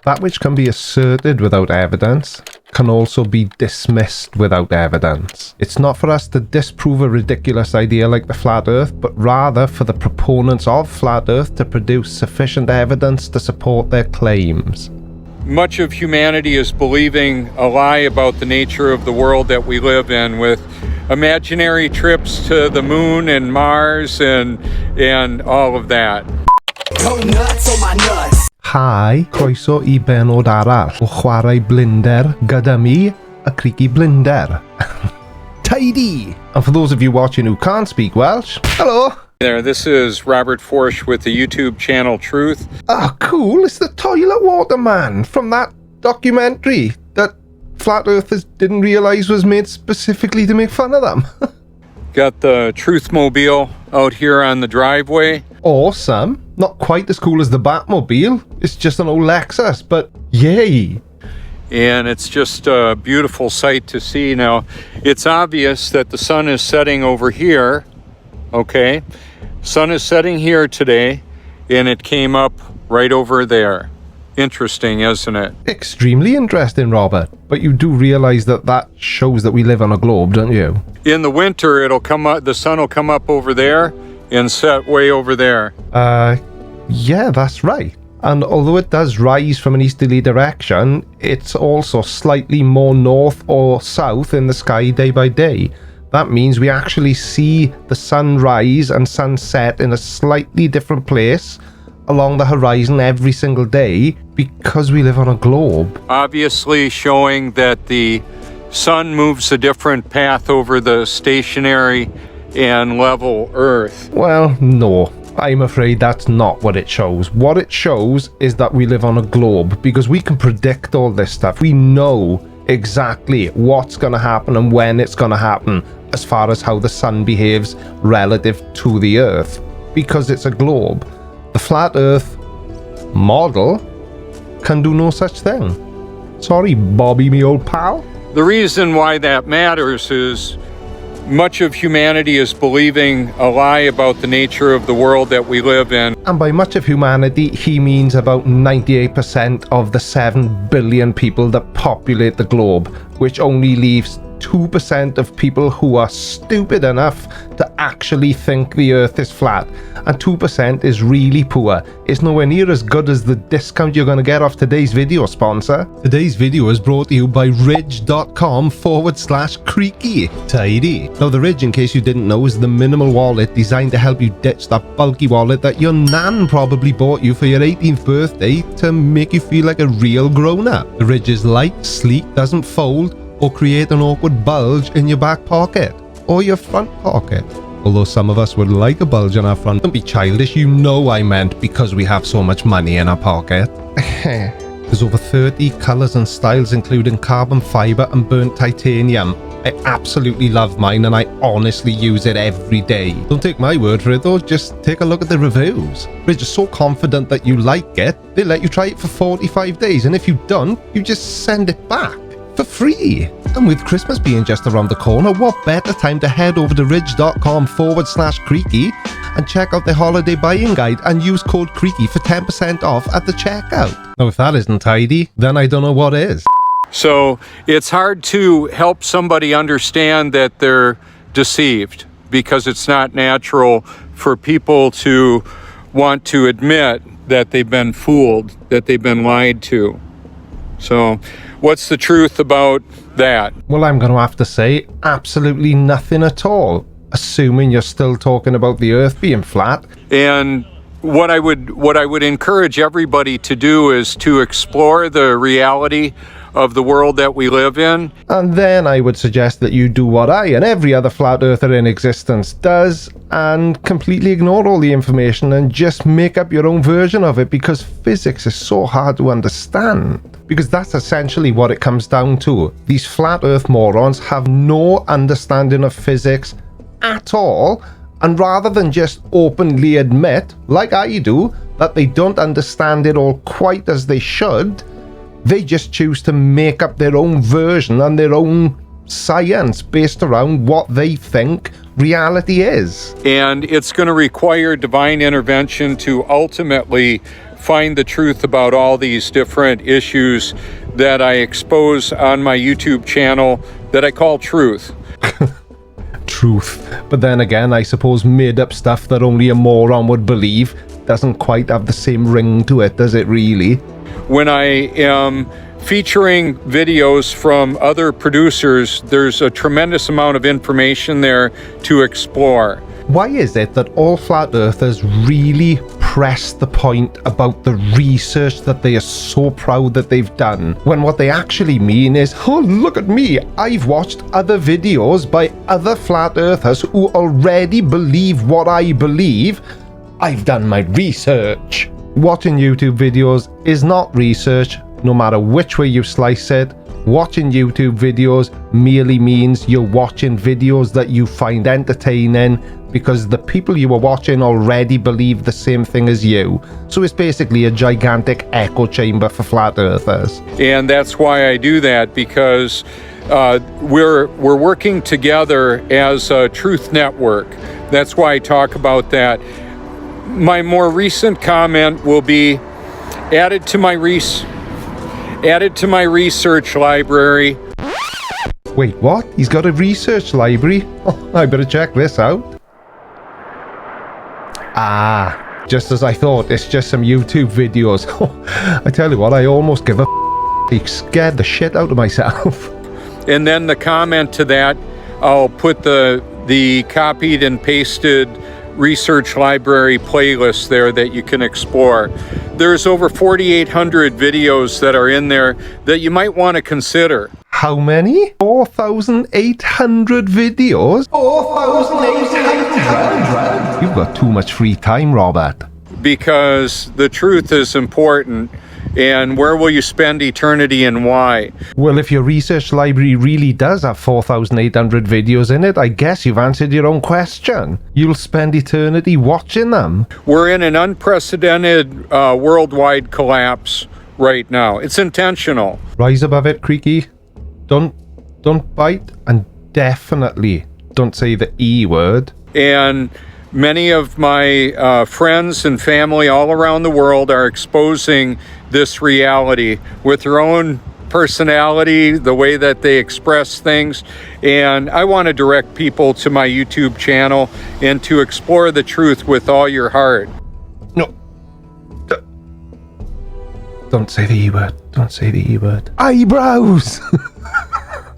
That which can be asserted without evidence can also be dismissed without evidence. It's not for us to disprove a ridiculous idea like the flat earth, but rather for the proponents of flat earth to produce sufficient evidence to support their claims. Much of humanity is believing a lie about the nature of the world that we live in, with imaginary trips to the moon and Mars and all of that. Go nuts on my nuts. Hi, croeso I benod arall o chwarae blinder gyda mi, a Creaky blinder. Tidy! And for those of you watching who can't speak Welsh, hello! There, this is Robert Forsch with the YouTube channel Truth. Oh, cool, it's the toilet water man from that documentary that flat earthers didn't realise was made specifically to make fun of them. Got the Truthmobile out here on the driveway. Awesome. Not quite as cool as the Batmobile. It's just an old Lexus, but yay. And it's just a beautiful sight to see. Now, it's obvious that the sun is setting over here, okay? Sun is setting here today, and it came up right over there. Interesting, isn't it? Extremely interesting, Robert. But you do realize that that shows that we live on a globe, don't you? In the winter, it'll come up, the sun will come up over there and set way over there. Yeah, that's right. And although it does rise from an easterly direction, it's also slightly more north or south in the sky day by day. That means we actually see the sun rise and sunset in a slightly different place along the horizon every single day because we live on a globe. Obviously showing that the sun moves a different path over the stationary and level Earth. Well, no. I'm afraid that's not what it shows. What it shows is that we live on a globe because we can predict all this stuff. We know exactly what's going to happen and when it's going to happen as far as how the sun behaves relative to the Earth because it's a globe. The flat Earth model can do no such thing. Sorry, Bobby, me old pal. The reason why that matters is much of humanity is believing a lie about the nature of the world that we live in. And by much of humanity, he means about 98% of the 7 billion people that populate the globe, which only leaves 2% of people who are stupid enough to actually think the Earth is flat. And 2% is really poor. It's nowhere near as good as the discount you're going to get off today's video sponsor. Today's video is brought to you by ridge.com/creaky. Tidy. Now the Ridge, in case you didn't know, is the minimal wallet designed to help you ditch that bulky wallet that your nan probably bought you for your 18th birthday to make you feel like a real grown-up. The Ridge is light, sleek, doesn't fold, or create an awkward bulge in your back pocket or your front pocket. Although some of us would like a bulge in our front. Don't be childish, you know I meant because we have so much money in our pocket. There's over 30 colours and styles including carbon fibre and burnt titanium. I absolutely love mine and I honestly use it every day. Don't take my word for it though, just take a look at the reviews. Ridge is so confident that you like it, they let you try it for 45 days and if you don't, you just send it back for free. And with Christmas being just around the corner, what better time to head over to ridge.com/creaky and check out their holiday buying guide and use code Creaky for 10% off at the checkout. Now if that isn't tidy, then I don't know what is. So it's hard to help somebody understand that they're deceived because it's not natural for people to want to admit that they've been fooled, that they've been lied to. So what's the truth about that? Well, I'm going to have to say absolutely nothing at all, assuming you're still talking about the Earth being flat. And what I would encourage everybody to do is to explore the reality of the world that we live in. And then I would suggest that you do what I and every other flat earther in existence does and completely ignore all the information and just make up your own version of it because physics is so hard to understand. Because that's essentially what it comes down to. These flat earth morons have no understanding of physics at all, and rather than just openly admit, like I do, that they don't understand it all quite as they should, they just choose to make up their own version and their own science based around what they think reality is. And it's going to require divine intervention to ultimately find the truth about all these different issues that I expose on my YouTube channel that I call Truth. Truth. But then again, I suppose made up stuff that only a moron would believe doesn't quite have the same ring to it, does it really? When I am featuring videos from other producers, there's a tremendous amount of information there to explore. Why is it that all flat earthers really press the point about the research that they are so proud that they've done, when what they actually mean is, oh, look at me, I've watched other videos by other flat earthers who already believe what I believe. I've done my research. Watching YouTube videos is not research, no matter which way you slice it. Watching YouTube videos merely means you're watching videos that you find entertaining because the people you are watching already believe the same thing as you. So it's basically a gigantic echo chamber for flat earthers. And that's why I do that, because we're working together as a truth network. That's why I talk about that. My more recent comment will be added to my research library. Wait, what? He's got a research library? Oh, I better check this out. Ah, just as I thought, it's just some YouTube videos. I tell you what, I almost give a He scared the shit out of myself. And then the comment to that, I'll put the copied and pasted research library playlist there that you can explore. There's over 4,800 videos that are in there that you might want to consider. How many? 4,800 videos? 4,800? You've got too much free time, Robert. Because the truth is important. And where will you spend eternity and why? Well, if your research library really does have 4,800 videos in it, I guess you've answered your own question. You'll spend eternity watching them. We're in an unprecedented worldwide collapse right now. It's intentional. Rise above it, Creaky. Don't bite, and definitely don't say the E word. And many of my friends and family all around the world are exposing this reality with their own personality, the way that they express things. And I want to direct people to my YouTube channel and to explore the truth with all your heart. No. Don't say the E word. Don't say the E word. Eyebrows!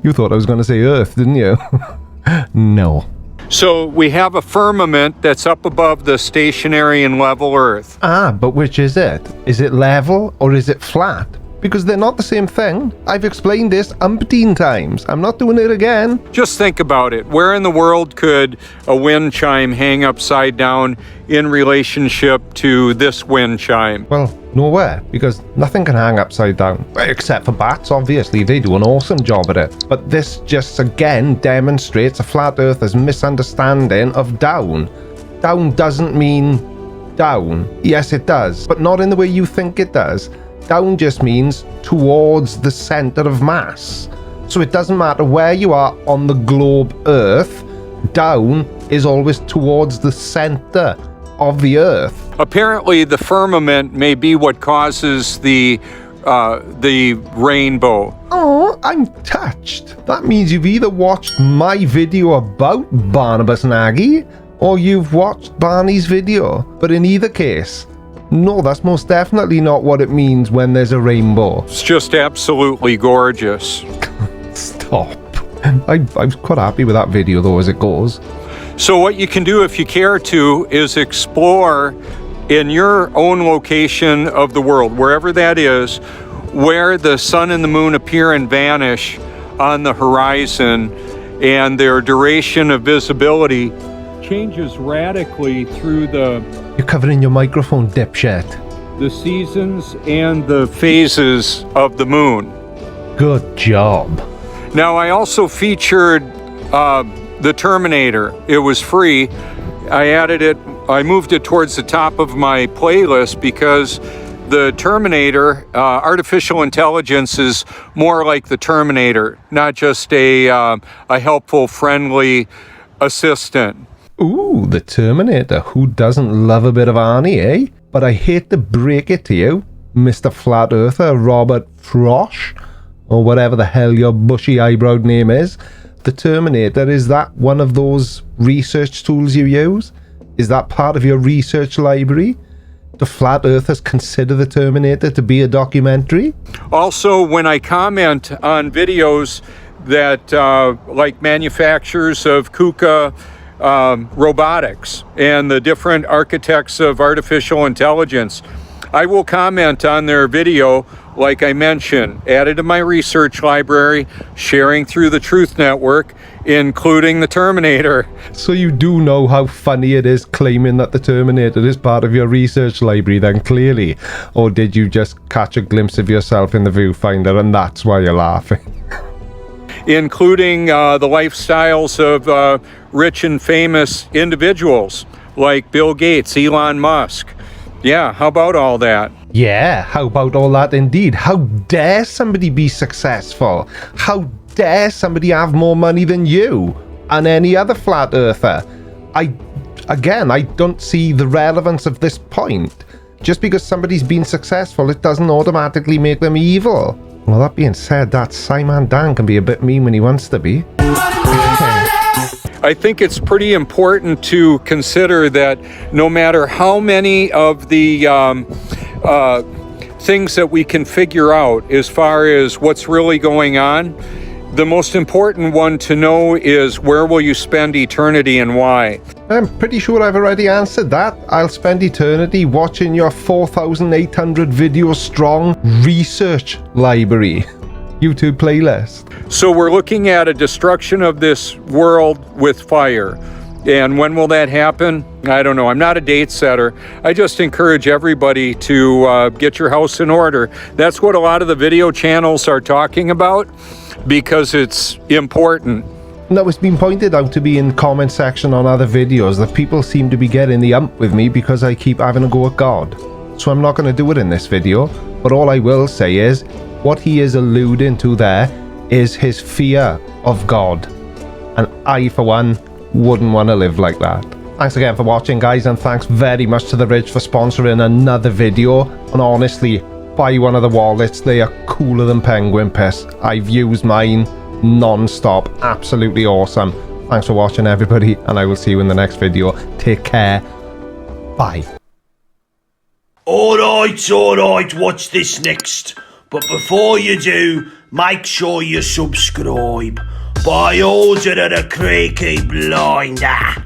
You thought I was going to say Earth, didn't you? No. So we have a firmament that's up above the stationary and level Earth. Ah, but which is it? Is it level or is it flat? Because they're not the same thing. I've explained this umpteen times. I'm not doing it again. Just think about it. Where in the world could a wind chime hang upside down in relationship to this wind chime? Well, nowhere, because nothing can hang upside down. Except for bats, obviously. They do an awesome job at it. But this just again demonstrates a flat earther's misunderstanding of down. Down doesn't mean down. Yes, it does, but not in the way you think it does. Down just means towards the center of mass. So it doesn't matter where you are on the globe Earth, down is always towards the center of the Earth. Apparently, the firmament may be what causes the rainbow. Oh, I'm touched. That means you've either watched my video about Barnabas and Aggie, or you've watched Barney's video. But in either case, no, that's most definitely not what it means when there's a rainbow. It's just absolutely gorgeous. Stop. I was quite happy with that video though as it goes. So what you can do if you care to is explore in your own location of the world, wherever that is, where the sun and the moon appear and vanish on the horizon, and their duration of visibility changes radically through You're covering your microphone, dipshit. the seasons and the phases of the moon. Good job. Now, I also featured the Terminator. It was free. I moved it towards the top of my playlist because the Terminator, artificial intelligence, is more like the Terminator, not just a helpful, friendly assistant. Ooh, the Terminator. Who doesn't love a bit of Arnie, eh? but I hate to break it to you, Mr. Flat Earther Robert Frosch, or whatever the hell your bushy eyebrowed name is. The Terminator, is that one of those research tools you use? Is that part of your research library? Do Flat Earthers consider the Terminator to be a documentary? Also, when I comment on videos that like manufacturers of KUKA robotics and the different architects of artificial intelligence, I will comment on their video, like I mentioned, added to my research library, sharing through the Truth Network, including the Terminator. So you do know how funny it is claiming that the Terminator is part of your research library then, clearly? Or did you just catch a glimpse of yourself in the viewfinder and that's why you're laughing? Including the lifestyles of rich and famous individuals like Bill Gates, Elon Musk. Yeah, how about all that? Yeah, how about all that indeed? How dare somebody be successful? How dare somebody have more money than you and any other flat earther? I don't see the relevance of this point. Just because somebody's been successful, it doesn't automatically make them evil. Well, that being said, that Simon Dan can be a bit mean when he wants to be. I think it's pretty important to consider that no matter how many of the things that we can figure out as far as what's really going on, the most important one to know is where will you spend eternity and why? I'm pretty sure I've already answered that. I'll spend eternity watching your 4,800 video strong research library YouTube playlist. So we're looking at a destruction of this world with fire. And when will that happen? I don't know. I'm not a date setter. I just encourage everybody to get your house in order. That's what a lot of the video channels are talking about because it's important. Now, it's been pointed out to me in the comment section on other videos that people seem to be getting the ump with me because I keep having a go at God. So I'm not going to do it in this video, but all I will say is what he is alluding to there is his fear of God. And I, for one, wouldn't want to live like that. Thanks again for watching, guys, and thanks very much to the RØDE for sponsoring another video. And honestly, buy one of the wallets. They are cooler than penguin piss. I've used mine non-stop. Absolutely awesome. Thanks for watching, everybody, and I will see you in the next video. Take care. Bye. Alright, watch this next. But before you do, make sure you subscribe by order of the Creaky Blinder.